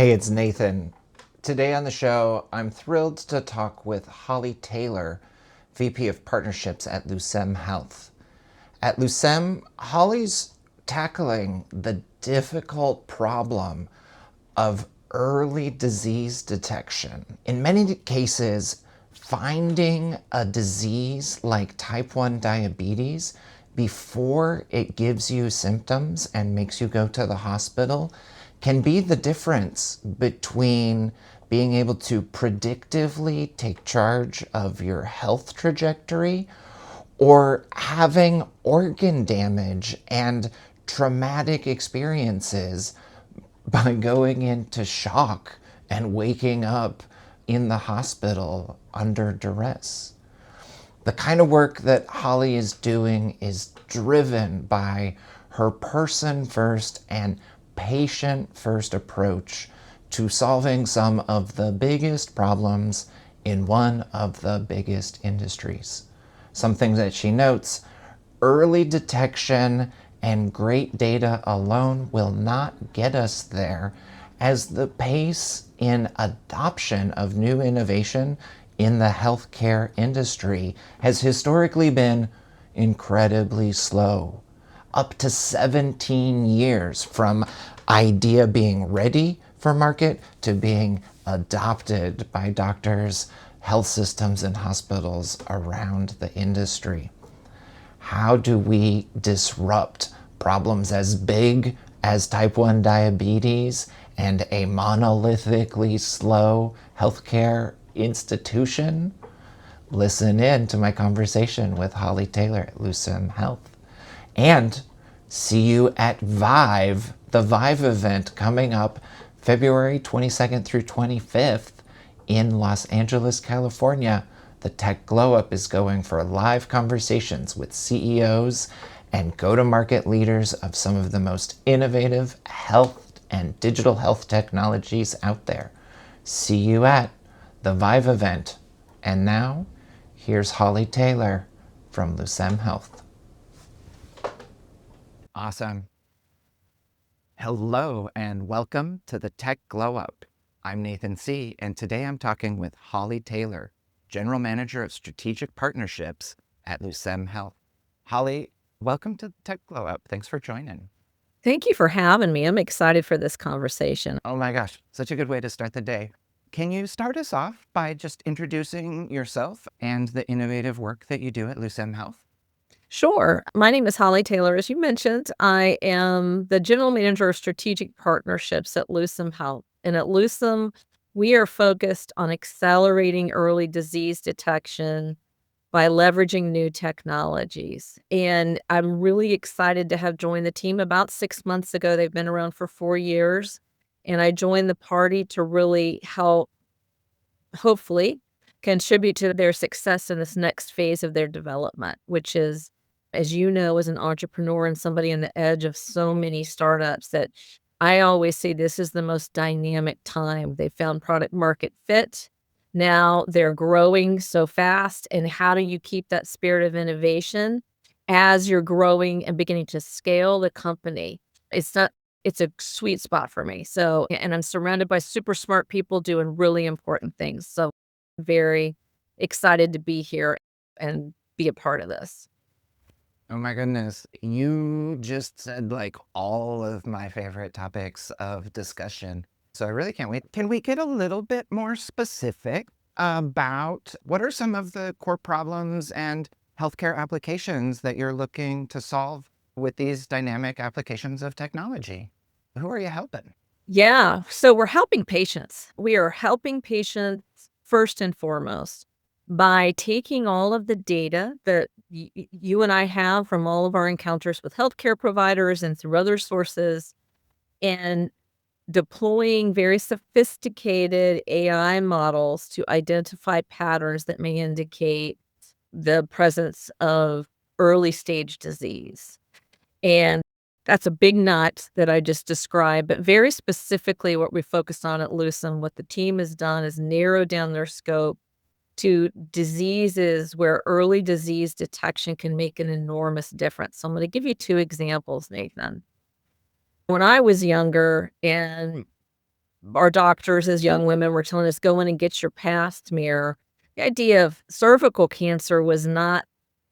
Hey, it's Nathan. Today on the show, I'm thrilled to talk with Holly Taylor, VP of Partnerships at Lucem Health. At Lucem, Holly's tackling the difficult problem of early disease detection. In many cases, finding a disease like type 1 diabetes before it gives you symptoms and makes you go to the hospital can be the difference between being able to predictively take charge of your health trajectory or having organ damage and traumatic experiences by going into shock and waking up in the hospital under duress. The kind of work that Holly is doing is driven by her person first and patient first approach to solving some of the biggest problems in one of the biggest industries. Some things that she notes: early detection and great data alone will not get us there, as the pace in adoption of new innovation in the healthcare industry has historically been incredibly slow. Up to 17 years from idea being ready for market to being adopted by doctors, health systems, and hospitals around the industry. How do we disrupt problems as big as type 1 diabetes and a monolithically slow healthcare institution? Listen in to my conversation with Holly Taylor at Lucem Health. And see you at Vive, the Vive event coming up February 22nd through 25th in Los Angeles, California. The Tech Glow Up is going for live conversations with CEOs and go-to-market leaders of some of the most innovative health and digital health technologies out there. See you at the Vive event. And now, here's Holly Taylor from Lucem Health. Awesome. Hello and welcome to the Tech Glow Up. I'm Nathan C., and today I'm talking with Holly Taylor, General Manager of Strategic Partnerships at Lucem Health. Holly, welcome to the Tech Glow Up. Thanks for joining. Thank you for having me. I'm excited for this conversation. Oh my gosh, such a good way to start the day. Can you start us off by just introducing yourself and the innovative work that you do at Lucem Health? Sure. My name is Holly Taylor. As you mentioned, I am the General Manager of Strategic Partnerships at Lucem Health. And at Lucem, we are focused on accelerating early disease detection by leveraging new technologies. And I'm really excited to have joined the team about 6 months ago. They've been around for 4 years. And I joined the party to really help, hopefully, contribute to their success in this next phase of their development, which is, as you know, as an entrepreneur and somebody on the edge of so many startups, that I always say this is the most dynamic time. They found product market fit. Now they're growing so fast. And how do you keep that spirit of innovation as you're growing and beginning to scale the company? It's not, it's a sweet spot for me. So, and I'm surrounded by super smart people doing really important things. So very excited to be here and be a part of this. Oh my goodness, you just said like all of my favorite topics of discussion. So I really can't wait. Can we get a little bit more specific about what are some of the core problems and healthcare applications that you're looking to solve with these dynamic applications of technology? Who are you helping? Yeah. So we're helping patients. We are helping patients first and foremost by taking all of the data that you and I have from all of our encounters with healthcare providers and through other sources, and deploying very sophisticated AI models to identify patterns that may indicate the presence of early stage disease. And that's a big nut that I just described, but very specifically what we focused on at Lucem, what the team has done is narrow down their scope to diseases where early disease detection can make an enormous difference. So I'm going to give you 2 examples, Nathan. When I was younger and our doctors as young women were telling us, "Go in and get your pap smear." The idea of cervical cancer was not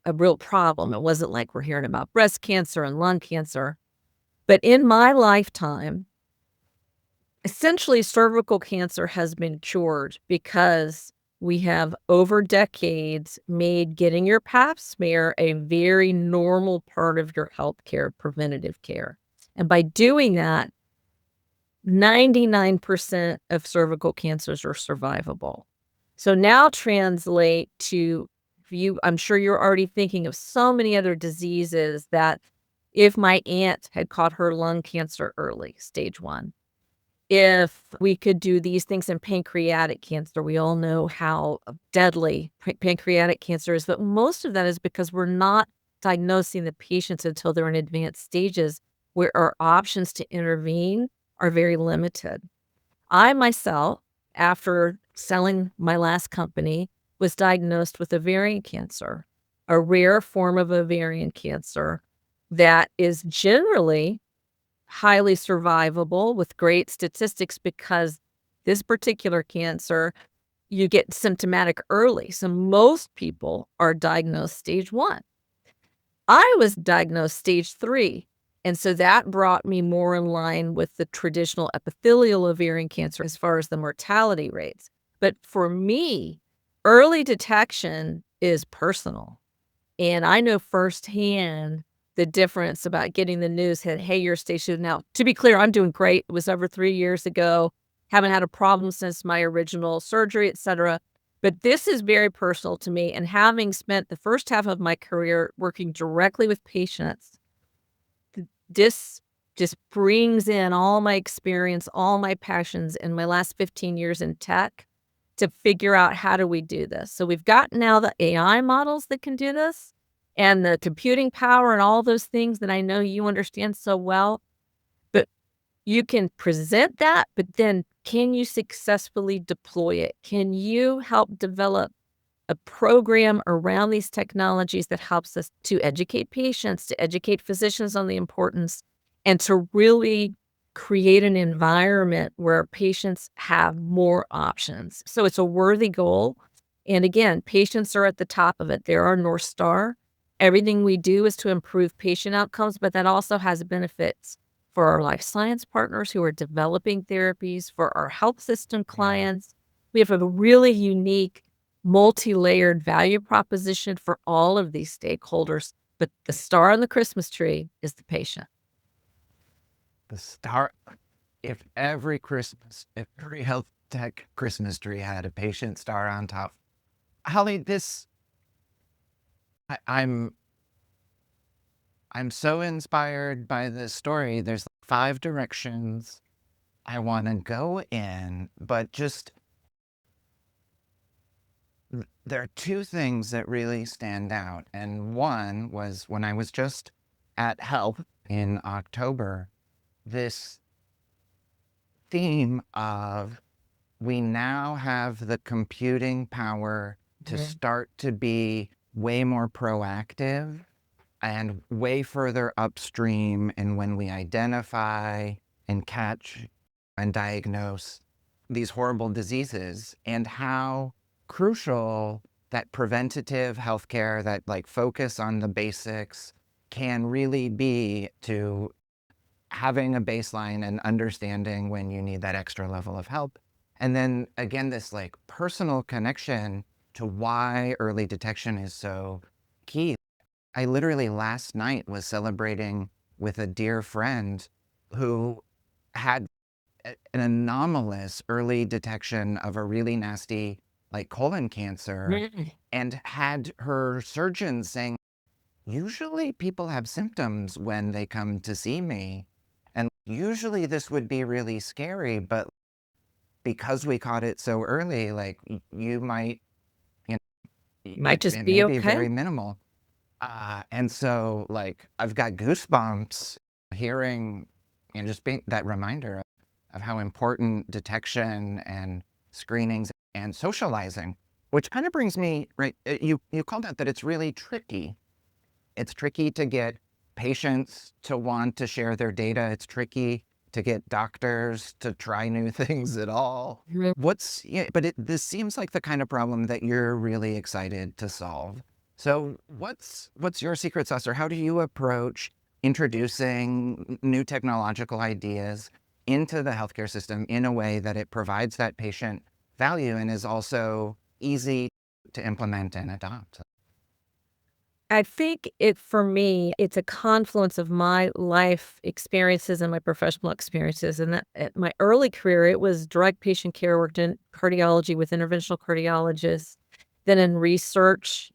a real problem. It wasn't like we're hearing about breast cancer and lung cancer. But in my lifetime, essentially, cervical cancer has been cured because we have over decades made getting your pap smear a very normal part of your healthcare, preventative care. And by doing that, 99% of cervical cancers are survivable. So now translate to you. I'm sure you're already thinking of so many other diseases that if my aunt had caught her lung cancer early, stage 1, if we could do these things in pancreatic cancer, we all know how deadly pancreatic cancer is, but most of that is because we're not diagnosing the patients until they're in advanced stages where our options to intervene are very limited. I myself, after selling my last company, was diagnosed with ovarian cancer, a rare form of ovarian cancer that is generally highly survivable with great statistics because this particular cancer, you get symptomatic early. So most people are diagnosed stage 1. I was diagnosed stage 3. And so that brought me more in line with the traditional epithelial ovarian cancer as far as the mortality rates. But for me, early detection is personal. And I know firsthand the difference about getting the news that, "Hey, you're stage 2." Now, to be clear, I'm doing great. It was over 3 years ago. Haven't had a problem since my original surgery, etcetera. But this is very personal to me, and having spent the first half of my career working directly with patients, this just brings in all my experience, all my passions in my last 15 years in tech to figure out how do we do this. So we've got now the AI models that can do this and the computing power and all those things that I know you understand so well. But you can present that, but then can you successfully deploy it? Can you help develop a program around these technologies that helps us to educate patients, to educate physicians on the importance, and to really create an environment where patients have more options. So it's a worthy goal. And again, patients are at the top of it. They're our North Star. Everything we do is to improve patient outcomes, but that also has benefits for our life science partners who are developing therapies, for our health system clients. We have a really unique multi-layered value proposition for all of these stakeholders, but the star on the Christmas tree is the patient. The star, if every health tech Christmas tree had a patient star on top. Holly, I'm so inspired by this story. There's 5 directions I want to go in, but just there are 2 things that really stand out. And one was when I was just at Health in October, this theme of we now have the computing power to start to be way more proactive and way further upstream in when we identify and catch and diagnose these horrible diseases, and how crucial that preventative healthcare, that like focus on the basics, can really be to having a baseline and understanding when you need that extra level of help. And then again, this like personal connection to why early detection is so key. I literally last night was celebrating with a dear friend who had an anomalous early detection of a really nasty like colon cancer, and had her surgeon saying, usually people have symptoms when they come to see me, and usually this would be really scary, but because we caught it so early, like you might, you know, Might just it be may be okay. very minimal. And so like I've got goosebumps hearing and just being that reminder of how important detection and screenings and socializing, which kind of brings me right. You called out that it's really tricky. It's tricky to get patients to want to share their data. It's tricky to get doctors to try new things at all. Mhm. This seems like the kind of problem that you're really excited to solve. So what's your secret sauce, or how do you approach introducing new technological ideas into the healthcare system in a way that it provides that patient value and is also easy to implement and adopt? I think for me, it's a confluence of my life experiences and my professional experiences. And that at my early career, it was direct patient care, worked in cardiology with interventional cardiologists, then in research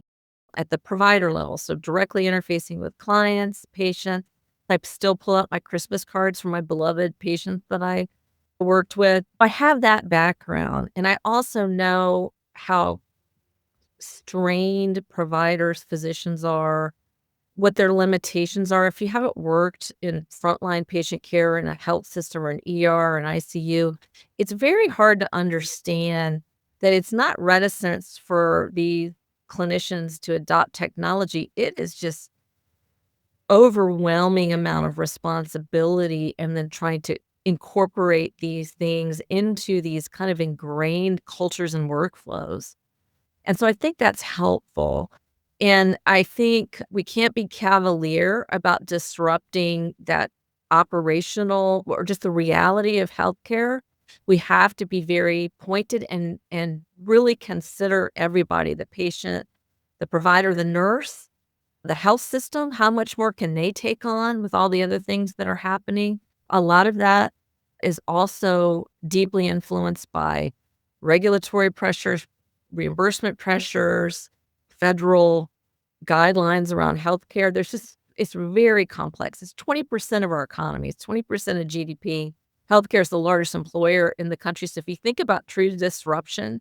at the provider level. So directly interfacing with clients, patients. I still pull out my Christmas cards from my beloved patients that I worked with. I have that background. And I also know how strained providers, physicians are, what their limitations are. If you haven't worked in frontline patient care in a health system or an ER or an ICU, it's very hard to understand that it's not reticence for the clinicians to adopt technology. It is just overwhelming amount of responsibility and then trying to incorporate these things into these kind of ingrained cultures and workflows. And so I think that's helpful. And I think we can't be cavalier about disrupting that operational or just the reality of healthcare. We have to be very pointed and really consider everybody, the patient, the provider, the nurse, the health system. How much more can they take on with all the other things that are happening? A lot of that is also deeply influenced by regulatory pressures, reimbursement pressures, federal guidelines around healthcare. It's very complex. It's 20% of our economy. It's 20% of GDP. Healthcare is the largest employer in the country. So if you think about true disruption,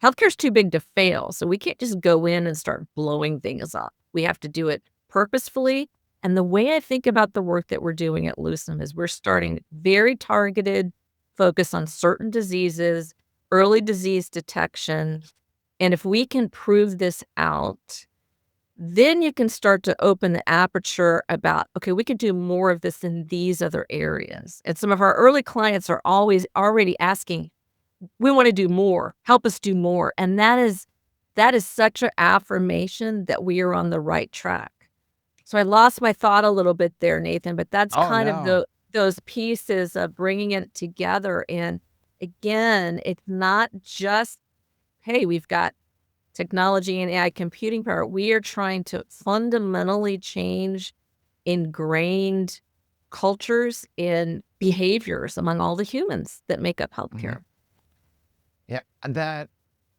healthcare is too big to fail. So we can't just go in and start blowing things up. We have to do it purposefully. And the way I think about the work that we're doing at Lucem is we're starting very targeted focus on certain diseases, early disease detection. And if we can prove this out, then you can start to open the aperture about, okay, we could do more of this in these other areas. And some of our early clients are always already asking, we want to do more. Help us do more. And that is such an affirmation that we are on the right track. So I lost my thought a little bit there, Nathan, but that's Oh, kind of no. those pieces of bringing it together. And again, it's not just, hey, we've got technology and AI computing power. We are trying to fundamentally change ingrained cultures and behaviors among all the humans that make up Mhm. healthcare. Yeah,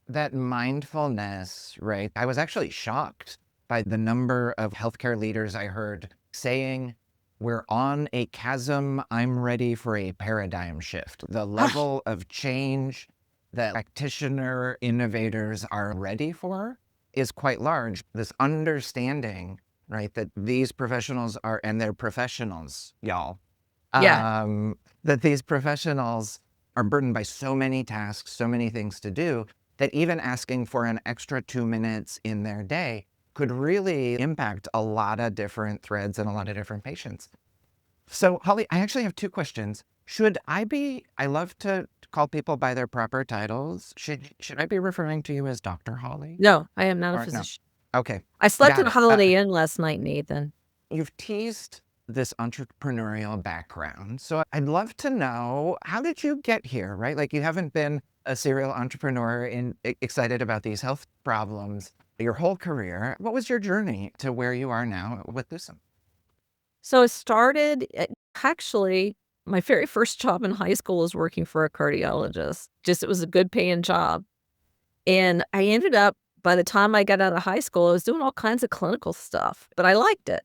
that mindfulness, right? I was actually shocked by the number of healthcare leaders I heard saying, "We're on a chasm. I'm ready for a paradigm shift." The level of change that practitioner innovators are ready for is quite large. This understanding, right, that these professionals are, and they're professionals, y'all, Yeah. that these professionals are burdened by so many tasks, so many things to do, that even asking for an extra 2 minutes in their day could really impact a lot of different threads and a lot of different patients. So, Holly, I actually have two questions. I love to call people by their proper titles. Should I be referring to you as Dr. Holly? No, I am not a Or no? physician. Okay, I slept got in a it. Holiday Inn last night, Nathan. You've teased this entrepreneurial background. So I'd love to know, how did you get here, right? Like, you haven't been a serial entrepreneur and excited about these health problems your whole career. What was your journey to where you are now with Lucem? So it started actually, my very first job in high school was working for a cardiologist. Just it was a good paying job. And I ended up, by the time I got out of high school, I was doing all kinds of clinical stuff, but I liked it.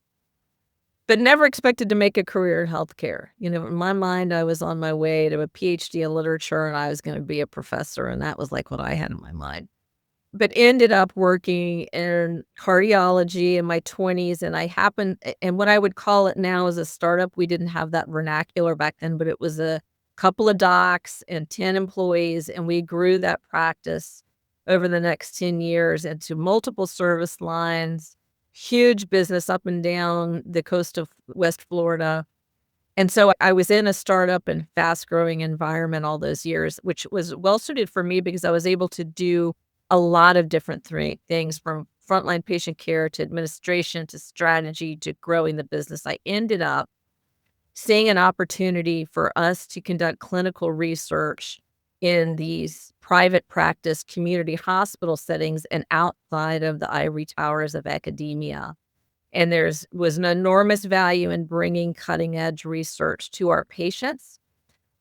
But never expected to make a career in healthcare. You know, in my mind, I was on my way to a PhD in literature and I was going to be a professor. And that was like what I had in my mind. But ended up working in cardiology in my 20s, and I happened and what I would call it now is a startup. We didn't have that vernacular back then, but it was a couple of docs and 10 employees, and we grew that practice over the next 10 years into multiple service lines, huge business up and down the coast of West Florida. And so I was in a startup and fast-growing environment all those years, which was well-suited for me because I was able to do a lot of different things from frontline patient care to administration to strategy to growing the business. I ended up seeing an opportunity for us to conduct clinical research in these private practice community hospital settings and outside of the ivory towers of academia. And was an enormous value in bringing cutting edge research to our patients.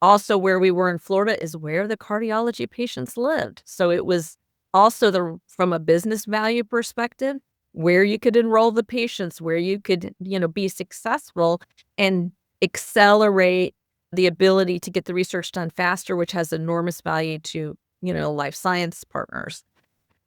Also, where we were in Florida is where the cardiology patients lived. So it was also from a business value perspective, where you could enroll the patients, where you could, be successful and accelerate the ability to get the research done faster, which has enormous value to, life science partners.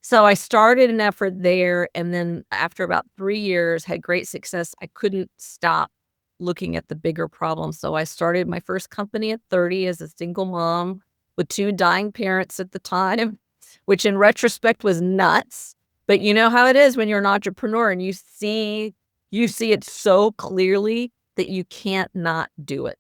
So I started an effort there, and then after about 3 years, had great success. I couldn't stop looking at the bigger problem, so I started my first company at 30 as a single mom with 2 dying parents at the time, which in retrospect was nuts, but you know how it is when you're an entrepreneur and you see it so clearly that you can't not do it.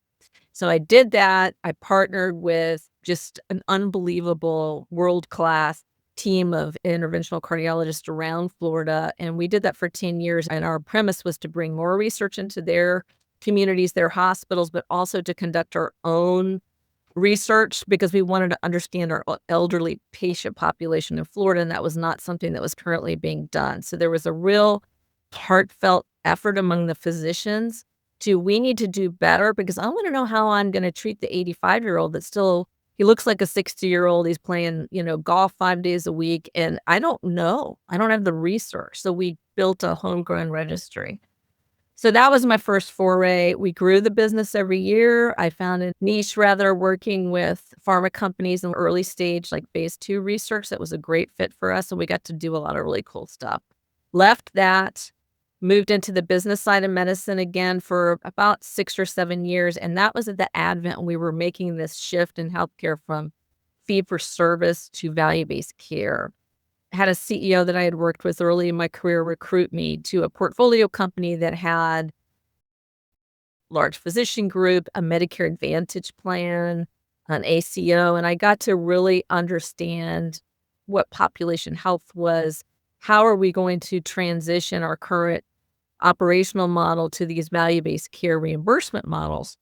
So I did that. I partnered with just an unbelievable world-class team of interventional cardiologists around Florida, and we did that for 10 years, and our premise was to bring more research into their communities, their hospitals, but also to conduct our own research because we wanted to understand our elderly patient population in Florida, and that was not something that was currently being done. So there was a real heartfelt effort among the physicians we need to do better because I wanna know how I'm gonna treat the 85-year-old that still he looks like a 60-year-old, he's playing, golf 5 days a week, and I don't know. I don't have the research, so we built a homegrown registry. So that was my first foray. We grew the business every year. I found a niche rather working with pharma companies in early stage, like phase 2 research that was a great fit for us, and we got to do a lot of really cool stuff. Left that, moved into the business side of medicine again for about 6 or 7 years, and that was at the advent when we were making this shift in healthcare from fee-for-service to value-based care. Had a CEO that I had worked with early in my career recruit me to a portfolio company that had large physician group, a Medicare Advantage plan, an ACO, and I got to really understand what population health was. How are we going to transition our current operational model to these value-based care reimbursement models?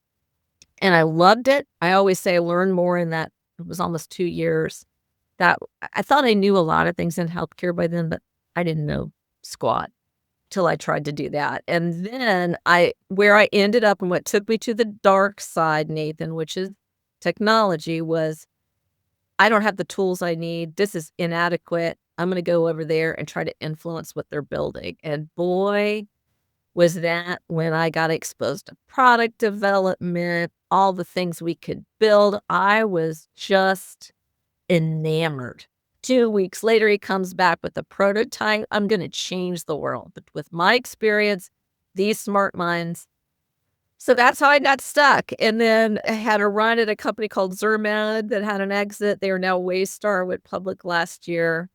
And I loved it. I always say I learned more in that it was almost 2 years. That I thought I knew a lot of things in healthcare by then, but I didn't know squat till I tried to do that. And then where I ended up and what took me to the dark side, Nathan, which is technology, was I don't have the tools I need. This is inadequate. I'm gonna go over there and try to influence what they're building. And boy, was that when I got exposed to product development, all the things we could build. I was just enamored. 2 weeks later, he comes back with a prototype. I'm gonna change the world, but with my experience, these smart minds. So that's how I got stuck, and then I had a run at a company called Zermed that had an exit. They are now Waystar, went public last year,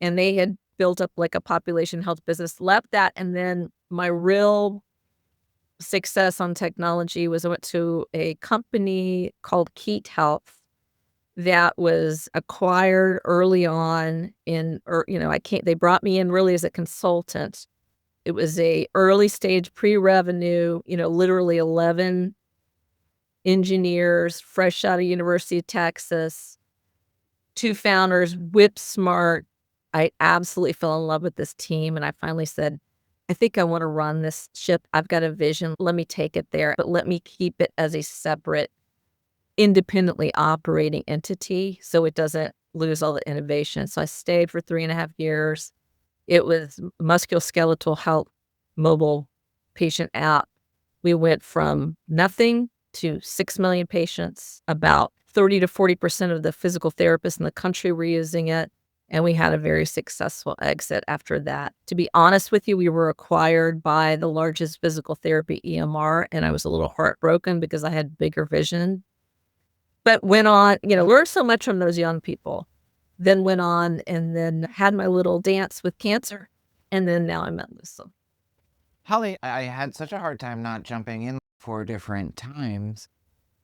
and they had built up, like, a population health business, left that, and then my real success on technology was I went to a company called Health that was acquired early on they brought me in really as a consultant. It was a early stage pre-revenue, literally 11 engineers, fresh out of University of Texas, 2 founders, whip smart. I absolutely fell in love with this team, and I finally said, "I think I wanna run this ship. I've got a vision. Let me take it there, but let me keep it as a separate independently operating entity so it doesn't lose all the innovation." So I stayed for 3.5 years. It was musculoskeletal health mobile patient app. We went from nothing to 6 million patients. About 30 to 40% of the physical therapists in the country were using it, and we had a very successful exit after that. To be honest with you, we were acquired by the largest physical therapy EMR, and I was a little heartbroken because I had bigger vision. But went on, learned so much from those young people, then went on and then had my little dance with cancer, and then now I'm at Lucem. Holly, I had such a hard time not jumping in 4 different times.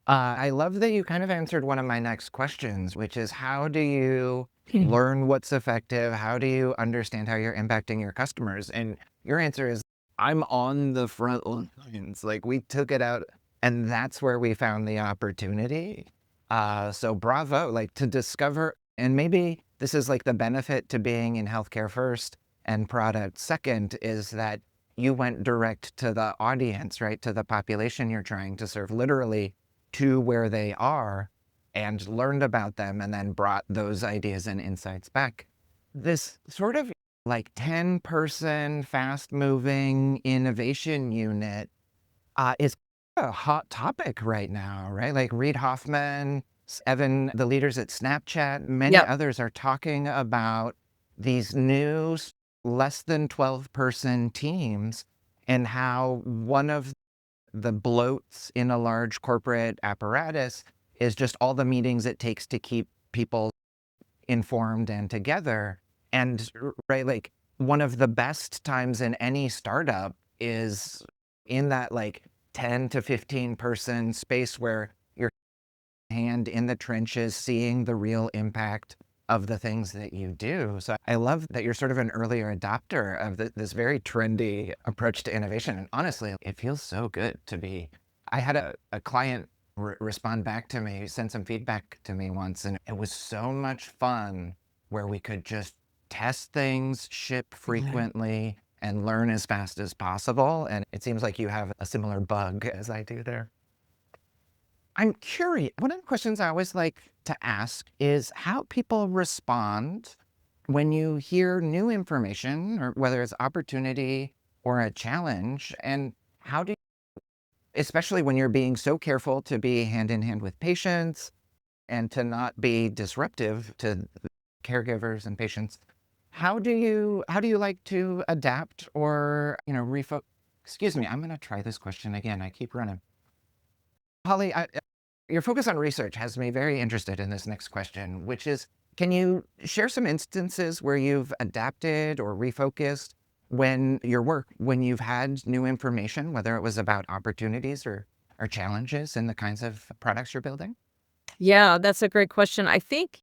I love that you kind of answered one of my next questions, which is how do you learn what's effective? How do you understand how you're impacting your customers? And your answer is, I'm on the front lines. Like we took it out, and that's where we found the opportunity. So bravo, like to discover, and maybe this is like the benefit to being in healthcare first and product second is that you went direct to the audience, right? To the population you're trying to serve, literally to where they are, and learned about them and then brought those ideas and insights back. This sort of like 10-person fast moving innovation unit is a hot topic right now, right? Like Reid Hoffman, Evan, the leaders at Snapchat, many Yep. others are talking about these new less than 12-person teams and how one of the bloats in a large corporate apparatus is just all the meetings it takes to keep people informed and together. And right, like one of the best times in any startup is in that like 10 to 15-person space where you're hand in the trenches, seeing the real impact of the things that you do. So I love that you're sort of an earlier adopter of this very trendy approach to innovation. And honestly, it feels so good to be. I had a client respond back to me, send some feedback to me once, and it was so much fun where we could just test things, ship frequently, and learn as fast as possible. And it seems like you have a similar bug as I do there. I'm curious. One of the questions I always like to ask is how people respond when you hear new information, or whether it's opportunity or a challenge, and how do, especially when you're being so careful to be hand in hand with patients and to not be disruptive to caregivers and patients. How do you like to adapt or, refocus? Excuse me, I'm going to try this question again. I keep running. Holly, your focus on research has me very interested in this next question, which is, can you share some instances where you've adapted or refocused when you've had new information, whether it was about opportunities or challenges in the kinds of products you're building? Yeah, that's a great question. I think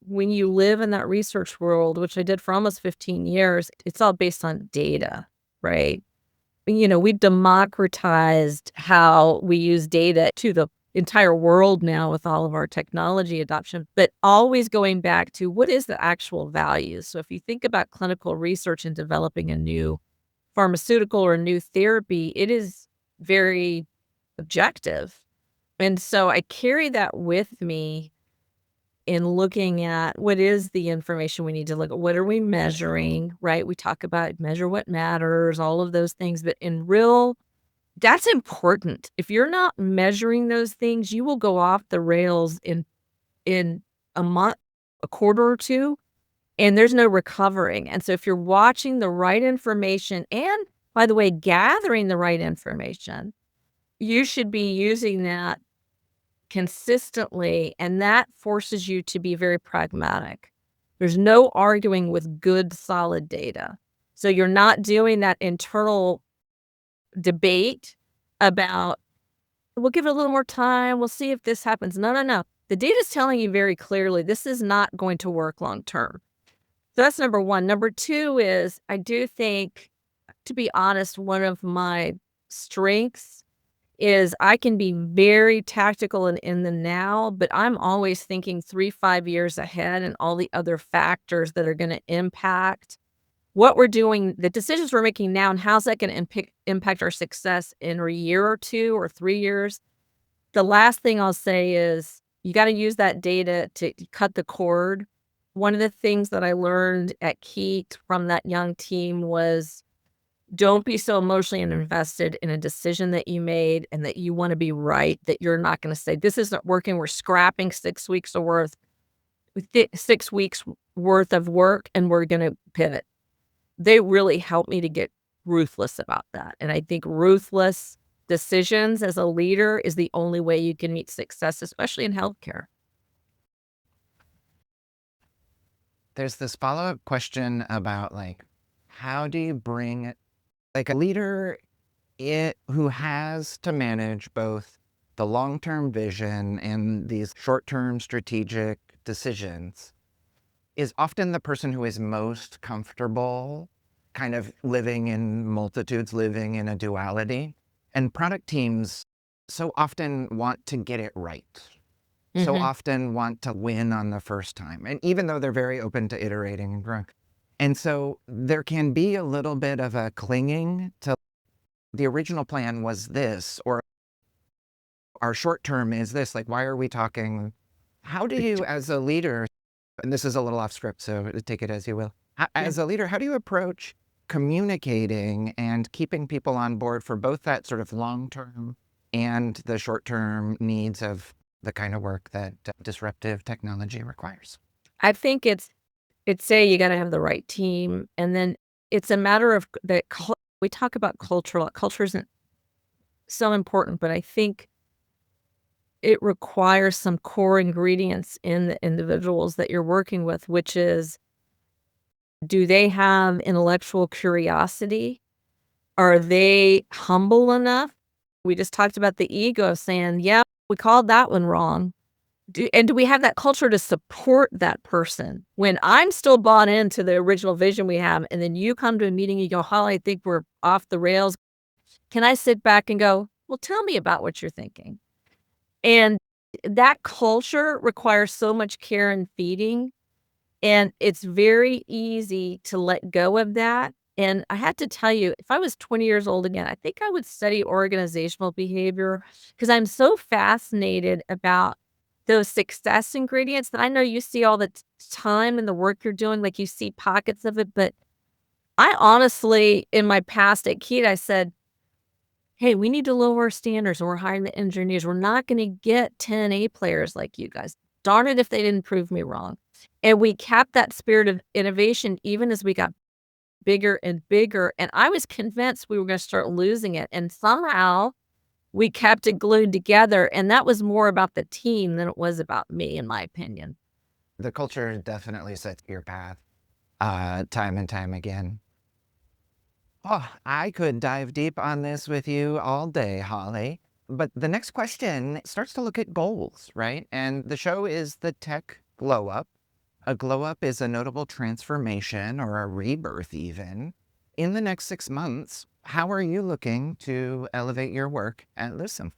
when you live in that research world, which I did for almost 15 years, it's all based on data, right? We've democratized how we use data to the entire world now with all of our technology adoption, but always going back to what is the actual value. So if you think about clinical research and developing a new pharmaceutical or a new therapy, it is very objective. And so I carry that with me in looking at what is the information we need to look at. What are we measuring, right? We talk about measure what matters, all of those things, but in real that's important. If you're not measuring those things, you will go off the rails in a month, a quarter or 2, and there's no recovering. And so if you're watching the right information and, by the way, gathering the right information, you should be using that consistently, and that forces you to be very pragmatic. There's no arguing with good, solid data. So you're not doing that internal debate about, "We'll give it a little more time, we'll see if this happens." No, no, no. The data's telling you very clearly this is not going to work long term. So that's number 1. Number 2 is I do think, to be honest, one of my strengths is I can be very tactical and in the now, but I'm always thinking 3, 5 years ahead and all the other factors that are gonna impact what we're doing, the decisions we're making now, and how's that gonna impact our success in a year or 2 or 3 years. The last thing I'll say is you gotta use that data to cut the cord. One of the things that I learned at Keat from that young team was don't be so emotionally invested in a decision that you made and that you wanna be right, that you're not gonna say, "This isn't working, we're scrapping 6 weeks of worth 6 weeks worth of work, and we're gonna pivot." They really helped me to get ruthless about that, and I think ruthless decisions as a leader is the only way you can meet success, especially in healthcare. There's this follow-up question about like, how do you bring like a leader who has to manage both the long-term vision and these short-term strategic decisions is often the person who is most comfortable kind of living in multitudes, living in a duality. And product teams so often want to get it right, so often want to win on the first time. And even though they're very open to iterating and growing. And so there can be a little bit of a clinging to the original plan was this, or our short term is this. Like, why are we talking? How do you, as a leader, and this is a little off script, so take it as you will. As a leader, how do you approach communicating and keeping people on board for both that sort of long-term and the short-term needs of the kind of work that disruptive technology requires? I think it's say you gotta have the right team, and then it's a matter of that we talk about culture a lot. Culture isn't so important, but I think it requires some core ingredients in the individuals that you're working with, which is, do they have intellectual curiosity? Are they humble enough? We just talked about the ego saying, "Yeah, we called that one wrong." Do we have that culture to support that person? When I'm still bought into the original vision we have, and then you come to a meeting, you go, "Holly, I think we're off the rails." Can I sit back and go, "Well, tell me about what you're thinking?" And that culture requires so much care and feeding, and it's very easy to let go of that. And I had to tell you, if I was 20 years old again, I think I would study organizational behavior because I'm so fascinated about those success ingredients that I know you see all the time in the work you're doing, like you see pockets of it. But I honestly, in my past at Keat, I said, "Hey, we need to lower our standards when we're hiring the engineers. We're not gonna get 10 A players like you guys. Darn it if they didn't prove me wrong." And we kept that spirit of innovation even as we got bigger and bigger, and I was convinced we were gonna start losing it, and somehow we kept it glued together, and that was more about the team than it was about me, in my opinion. The culture definitely sets your path time and time again. Oh, I could dive deep on this with you all day, Holly. But the next question starts to look at goals, right? And the show is the tech glow up. A glow up is a notable transformation or a rebirth, even. In the next 6 months, how are you looking to elevate your work at Lucem?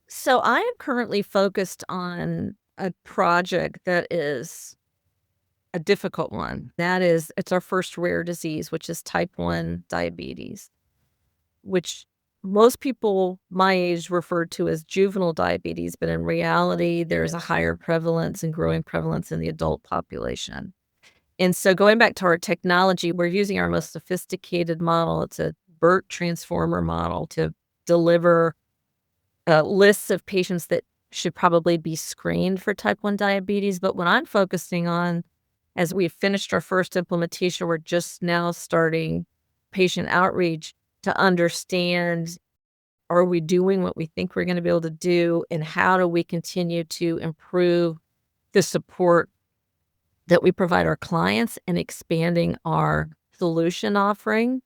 So, I am currently focused on a project that is a difficult one. That is, it's our first rare disease, which is type 1 diabetes, which most people my age refer to as juvenile diabetes, but in reality, there's a higher prevalence and growing prevalence in the adult population. And so going back to our technology, we're using our most sophisticated model. It's a BERT transformer model to deliver lists of patients that should probably be screened for type 1 diabetes. But what I'm focusing on, as we've finished our first implementation, we're just now starting patient outreach to understand, are we doing what we think we're going to be able to do? And how do we continue to improve the support that we provide our clients and expanding our solution offering?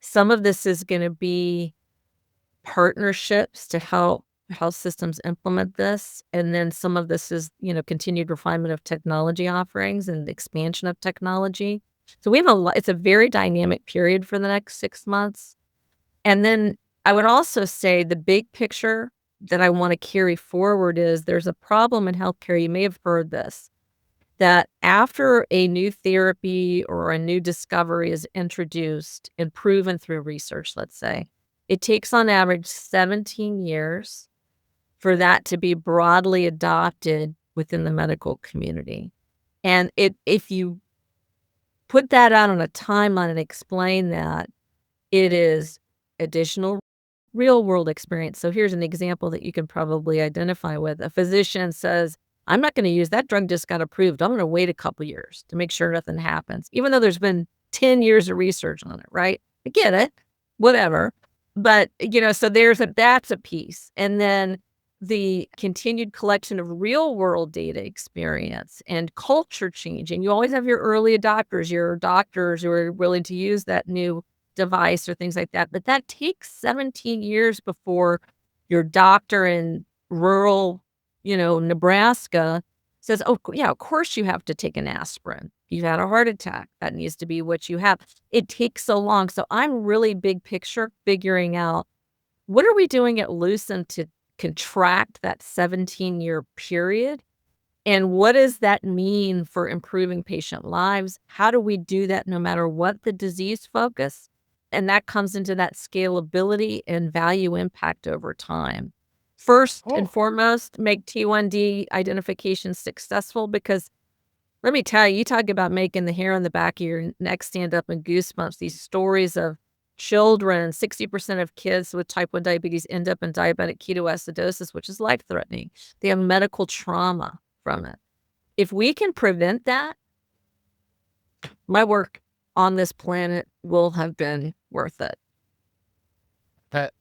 Some of this is going to be partnerships to help health systems implement this. And then some of this is, continued refinement of technology offerings and expansion of technology. So we have it's a very dynamic period for the next 6 months. And then I would also say the big picture that I want to carry forward is there's a problem in healthcare. You may have heard this, that after a new therapy or a new discovery is introduced and proven through research, let's say, it takes on average 17 years for that to be broadly adopted within the medical community. And if you put that out on a timeline and explain that, it is additional real world experience. So here's an example that you can probably identify with. A physician says, "I'm not going to use that drug, just got approved. I'm going to wait a couple years to make sure nothing happens," even though there's been 10 years of research on it, right? I get it, whatever. But, so that's a piece. And then the continued collection of real world data experience and culture change. And you always have your early adopters, your doctors who are willing to use that new device or things like that. But that takes 17 years before your doctor in rural, Nebraska says, "Oh, yeah, of course you have to take an aspirin. You've had a heart attack. That needs to be what you have." It takes so long. So I'm really big picture figuring out what are we doing at Lucem to contract that 17-year period? And what does that mean for improving patient lives? How do we do that no matter what the disease focus? And that comes into that scalability and value impact over time. First and Oh, foremost, make T1D identification successful because let me tell you, you talk about making the hair on the back of your neck stand up in goosebumps. These stories of children, 60% of kids with type 1 diabetes end up in diabetic ketoacidosis, which is life threatening. They have medical trauma from it. If we can prevent that, my work on this planet will have been worth it. but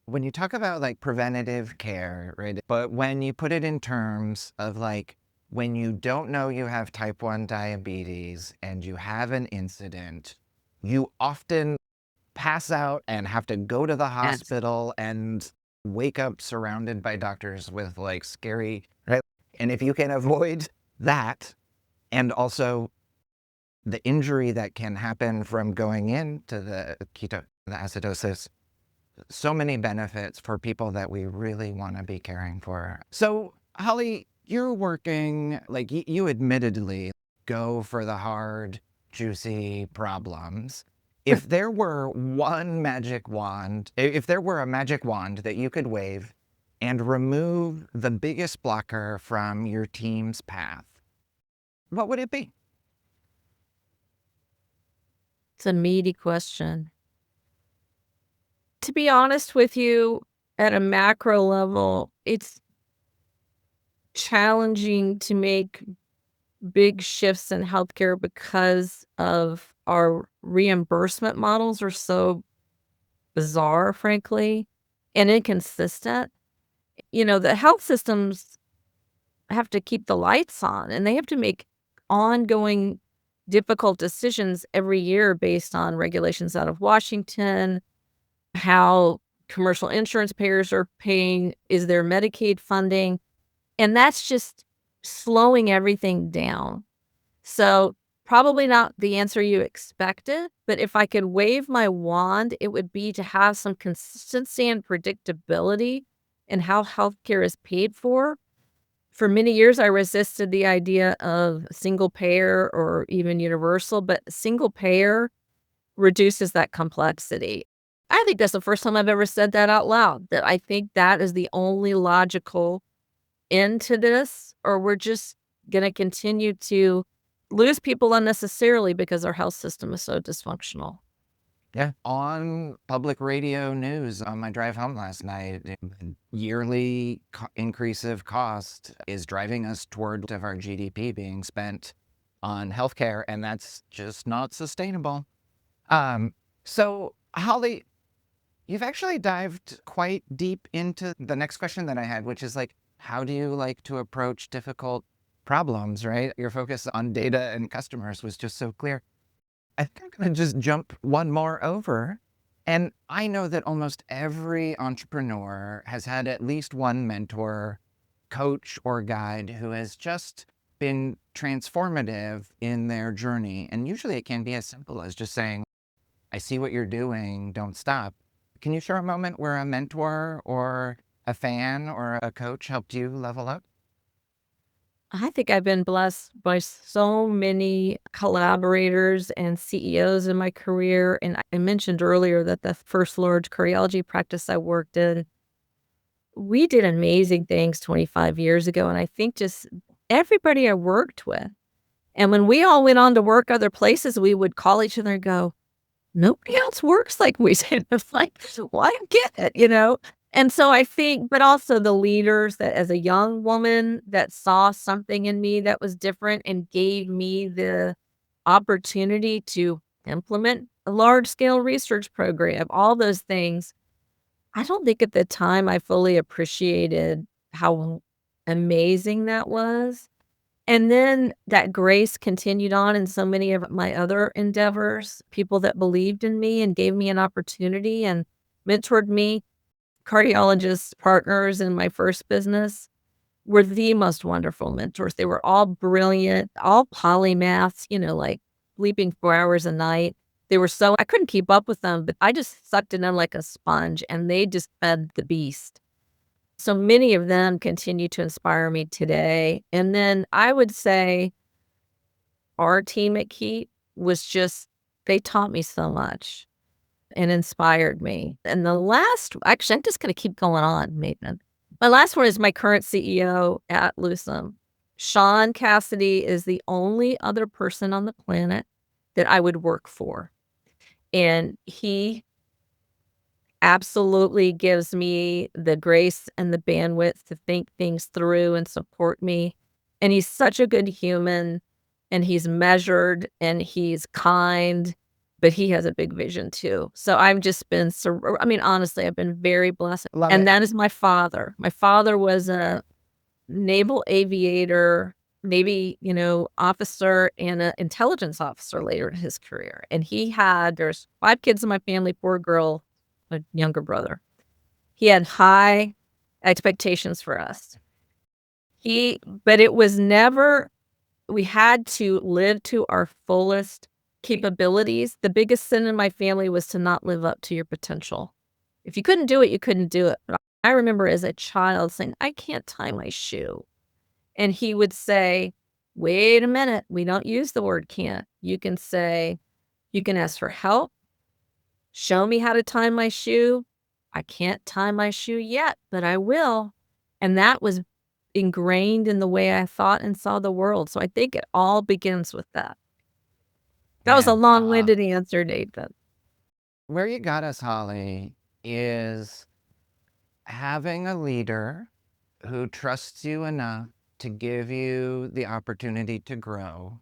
when you talk about like preventative care, right? But when you put it in terms of like when you don't know you have type 1 diabetes and you have an incident, you often pass out and have to go to the Yes. hospital and wake up surrounded by doctors with like scary, right? And if you can avoid that and also the injury that can happen from going into the the acidosis, so many benefits for people that we really want to be caring for. So, Holly, you're working, like you admittedly go for the hard, juicy problems. If there were one magic wand, if there were a magic wand that you could wave and remove the biggest blocker from your team's path, what would it be? It's a meaty question. To be honest with you, at a macro level, it's challenging to make big shifts in healthcare because of our reimbursement models are so bizarre, frankly, and inconsistent. The health systems have to keep the lights on and they have to make ongoing difficult decisions every year based on regulations out of Washington, how commercial insurance payers are paying, is there Medicaid funding? And that's just slowing everything down. So, probably not the answer you expected, but if I could wave my wand, it would be to have some consistency and predictability in how healthcare is paid for. For many years, I resisted the idea of single payer or even universal, but single payer reduces that complexity. I think that's the first time I've ever said that out loud, that I think that is the only logical end to this, or we're just gonna continue to lose people unnecessarily because our health system is so dysfunctional. Yeah. On public radio news on my drive home last night, the yearly increase of cost is driving us toward of our GDP being spent on healthcare, and that's just not sustainable. Um, so Holly, you've actually dived quite deep into the next question that I had, which is like, how do you like to approach difficult problems, right? Your focus on data and customers was just so clear. I think I'm gonna just jump one more over. And I know that almost every entrepreneur has had at least one mentor, coach, or guide who has just been transformative in their journey. And usually it can be as simple as just saying, I see what you're doing, don't stop. Can you share a moment where a mentor or a fan or a coach helped you level up? I think I've been blessed by so many collaborators and CEOs in my career, and I mentioned earlier that the first large cardiology practice I worked in, we did amazing things 25 years ago, and I think just everybody I worked with, and when we all went on to work other places, we would call each other and go, nobody else works like we did. It's like, "Well, I get it?" And so I think but also the leaders that as a young woman that saw something in me that was different and gave me the opportunity to implement a large scale research program, all those things. I don't think at the time I fully appreciated how amazing that was. And then that grace continued on in so many of my other endeavors, people that believed in me and gave me an opportunity and mentored me. Cardiologists, partners in my first business were the most wonderful mentors. They were all brilliant, all polymaths, like sleeping 4 hours a night. They were so I couldn't keep up with them, but I just sucked it in like a sponge, and they just fed the beast. So many of them continue to inspire me today. And then I would say our team at Keat was just they taught me so much and inspired me. And the last actually, I'm just gonna keep going on, Maitland. My last one is my current CEO at Lucem. Sean Cassidy is the only other person on the planet that I would work for, and he absolutely gives me the grace and the bandwidth to think things through and support me, and he's such a good human, and he's measured, and he's kind, but he has a big vision too. So I've just been honestly, I've been very blessed, Love and it. that is my father. My father was a naval aviator, Navy, officer and an intelligence officer later in his career, and there's 5 kids in my family, 4 girl, a younger brother. He had high expectations for us. But it was never we had to live to our fullest capabilities. The biggest sin in my family was to not live up to your potential. If you couldn't do it, you couldn't do it. But I remember as a child saying, "I can't tie my shoe." And he would say, "Wait a minute, we don't use the word can't. You can say, you can ask for help. Show me how to tie my shoe. I can't tie my shoe yet, but I will." And that was ingrained in the way I thought and saw the world. So I think it all begins with that. That was a Man, long-winded answer, Nathan. where you got us, Holly, is having a leader who trusts you enough to give you the opportunity to grow,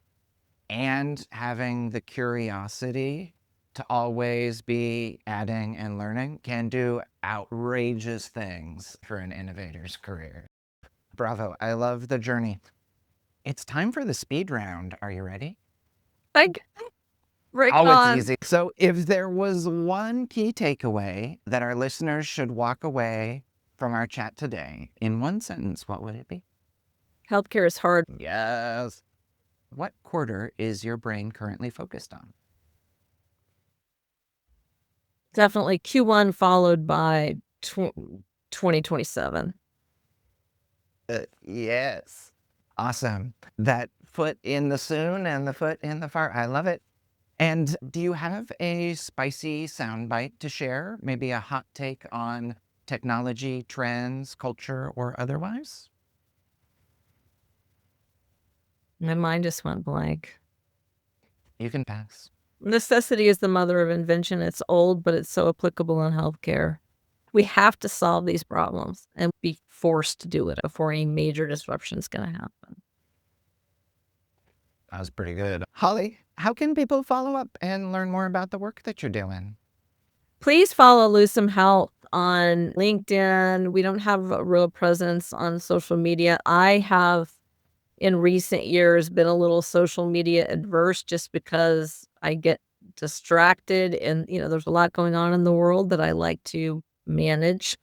and having the curiosity to always be adding and learning can do outrageous things for an innovator's career. Bravo. I love the journey. It's time for the speed round. Are you ready? Like, bring it Oh, it's on. easy. So if there was one key takeaway that our listeners should walk away from our chat today, in one sentence, what would it be? Healthcare is hard. Yes. What quarter is your brain currently focused on? Definitely Q1 followed by 2027. Yes. Awesome. That foot in the soon and the foot in the far. I love it. And do you have a spicy soundbite to share? Maybe a hot take on technology, trends, culture, or otherwise? My mind just went blank. You can pass. Necessity is the mother of invention. It's old, but it's so applicable in healthcare. We have to solve these problems and be forced to do it before any major disruption is going to happen. That was pretty good. Holly, how can people follow up and learn more about the work that you're doing? Please follow Lucem Health on LinkedIn. We don't have a real presence on social media. I have, in recent years, been a little social media adverse just because I get distracted and, there's a lot going on in the world that I like to manage.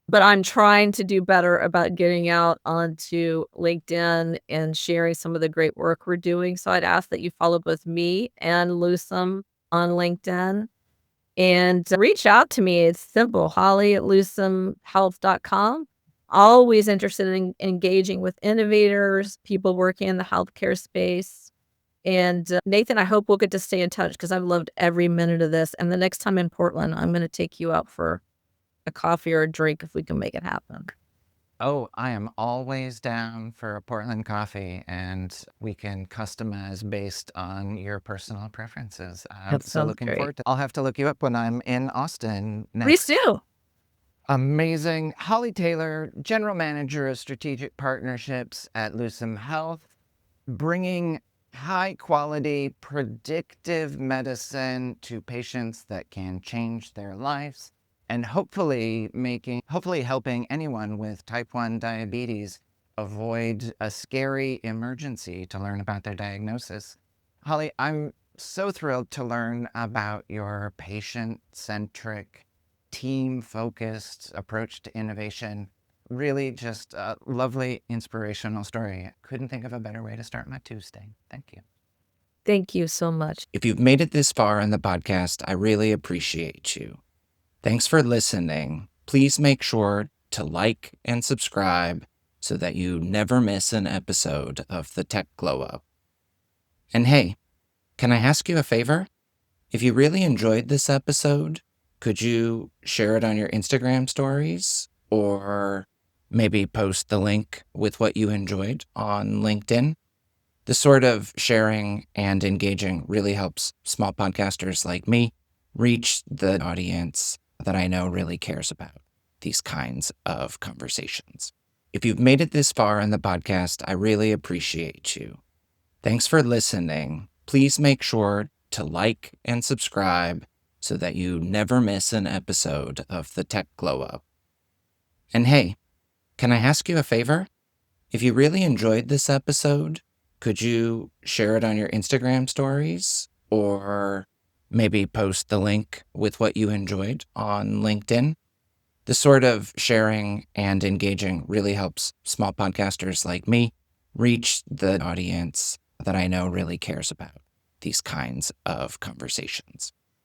But I'm trying to do better about getting out onto LinkedIn and sharing some of the great work we're doing. So I'd ask that you follow both me and Lucem on LinkedIn and reach out to me. It's simple, holly@lucemhealth.com. Always interested in engaging with innovators, people working in the healthcare space. And Nathan, I hope we'll get to stay in touch because I've loved every minute of this. And the next time in Portland, I'm going to take you out for a coffee or a drink if we can make it happen. Oh, I am always down for a Portland coffee, and we can customize based on your personal preferences. That So sounds looking great. forward to I'll have to look you up when I'm in Austin Please next. do. Amazing. Holly Taylor, General Manager of Strategic Partnerships at Lucem Health, bringing high quality predictive medicine to patients that can change their lives, and hopefully helping anyone with type 1 diabetes avoid a scary emergency to learn about their diagnosis. Holly, I'm so thrilled to learn about your patient-centric, team-focused approach to innovation. Really just a lovely, inspirational story. Couldn't think of a better way to start my Tuesday. Thank you. Thank you so much. If you've made it this far in the podcast, I really appreciate you. Thanks for listening. Please make sure to like and subscribe so that you never miss an episode of the Tech Glow Up. And hey, can I ask you a favor? If you really enjoyed this episode, could you share it on your Instagram stories or maybe post the link with what you enjoyed on LinkedIn? This sort of sharing and engaging really helps small podcasters like me reach the audience that I know really cares about these kinds of conversations. If you've made it this far in the podcast, I really appreciate you. Thanks for listening. Please make sure to like and subscribe so that you never miss an episode of the Tech Glow Up. And hey, can I ask you a favor? If you really enjoyed this episode, could you share it on your Instagram stories or maybe post the link with what you enjoyed on LinkedIn? This sort of sharing and engaging really helps small podcasters like me reach the audience that I know really cares about these kinds of conversations.